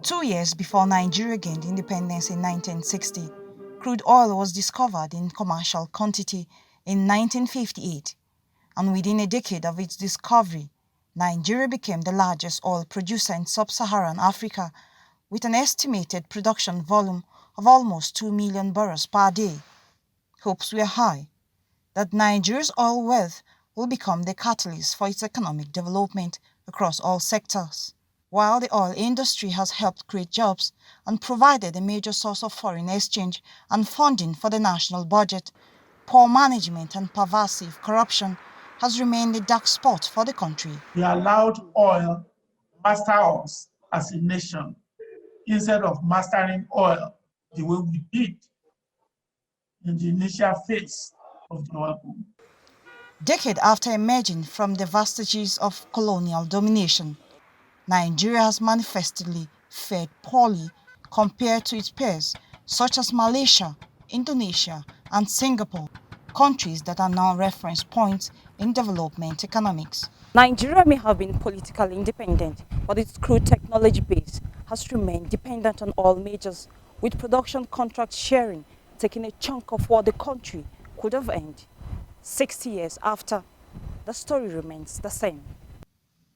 2 years before Nigeria gained independence in 1960, crude oil was discovered in commercial quantity in 1958, and within a decade of its discovery, Nigeria became the largest oil producer in sub-Saharan Africa with an estimated production volume of almost 2 million barrels per day. Hopes were high that Nigeria's oil wealth will become the catalyst for its economic development across all sectors. While the oil industry has helped create jobs and provided a major source of foreign exchange and funding for the national budget, poor management and pervasive corruption has remained a dark spot for the country. We allowed oil master us as a nation instead of mastering oil the way we did in the initial phase of the oil boom. Decade after emerging from the vestiges of colonial domination, Nigeria has manifestly fared poorly compared to its peers such as Malaysia, Indonesia and Singapore, countries that are now reference points in development economics. Nigeria may have been politically independent, but its crude technology base has remained dependent on oil majors, with production contract sharing taking a chunk of what the country could have earned. 60 years after, the story remains the same.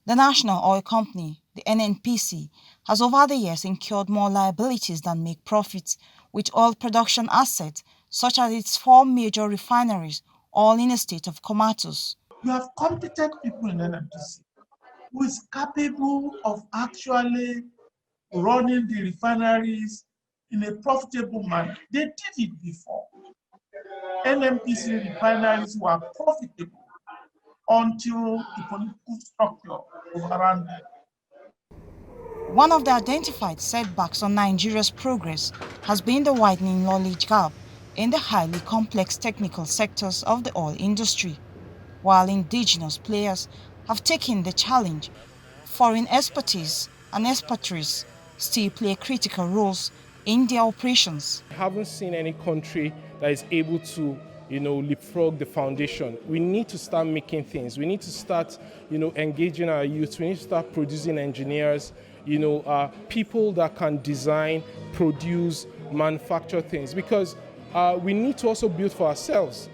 The National Oil Company, the NNPC, has over the years incurred more liabilities than make profits, with oil production assets such as its 4 major refineries all in a state of comatose. We have competent people in NNPC who is capable of actually running the refineries in a profitable manner. They did it before. NNPC refineries were profitable until the political structure overran them. One of the identified setbacks on Nigeria's progress has been the widening knowledge gap in the highly complex technical sectors of the oil industry. While indigenous players have taken the challenge, foreign expertise and expertise still play critical roles in their operations. I haven't seen any country that is able to leapfrog the foundation. We need to start making things. We need to start, engaging our youth. We need to start producing engineers, people that can design, produce, manufacture things, because we need to also build for ourselves.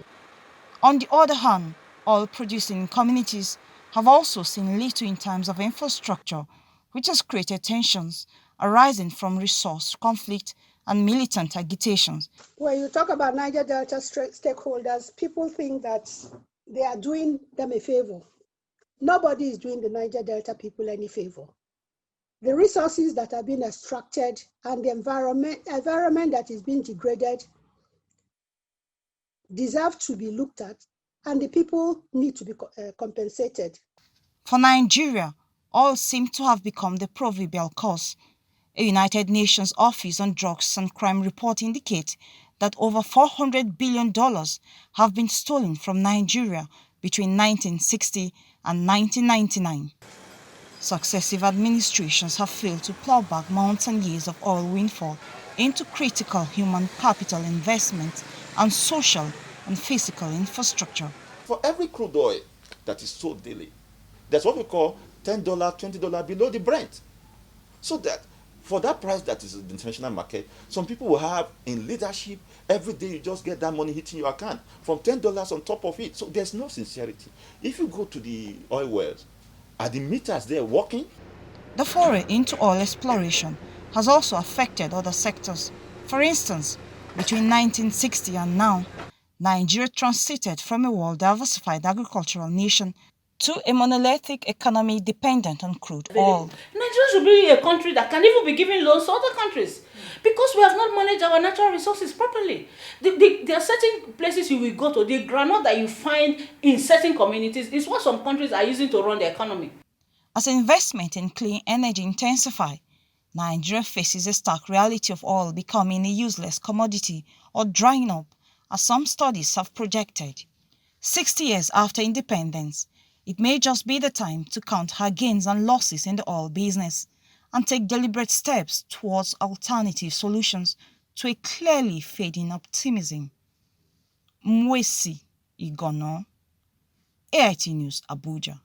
On the other hand, oil-producing communities have also seen little in terms of infrastructure, which has created tensions arising from resource conflict and militant agitations. When you talk about Niger Delta stakeholders, people think that they are doing them a favor. Nobody is doing the Niger Delta people any favor. The resources that are being extracted and the environment that is being degraded deserve to be looked at, and the people need to be compensated. For Nigeria, oil seems to have become the proverbial curse. A United Nations Office on Drugs and Crime report indicates that over $400 billion have been stolen from Nigeria between 1960 and 1999. Successive administrations have failed to plow back months and years of oil windfall into critical human capital investment and social and physical infrastructure. For every crude oil that is sold daily, there's what we call $10, $20 below the Brent. So that for that price that is in the international market, some people will have in leadership, every day you just get that money hitting your account from $10 on top of it. So there's no sincerity. If you go to the oil wells, are the meters there working? The foray into oil exploration has also affected other sectors. For instance, between 1960 and now, Nigeria transited from a well-diversified agricultural nation to a monolithic economy dependent on crude oil. Nigeria should be a country that can even be giving loans to other countries because we have not managed our natural resources properly. There are certain places you will go to, the groundnut that you find in certain communities is what some countries are using to run the economy. As investment in clean energy intensify, Nigeria faces a stark reality of oil becoming a useless commodity or drying up, as some studies have projected. 60 years after independence, it may just be the time to count her gains and losses in the oil business and take deliberate steps towards alternative solutions to a clearly fading optimism. Mwesi Igono, AIT News, Abuja.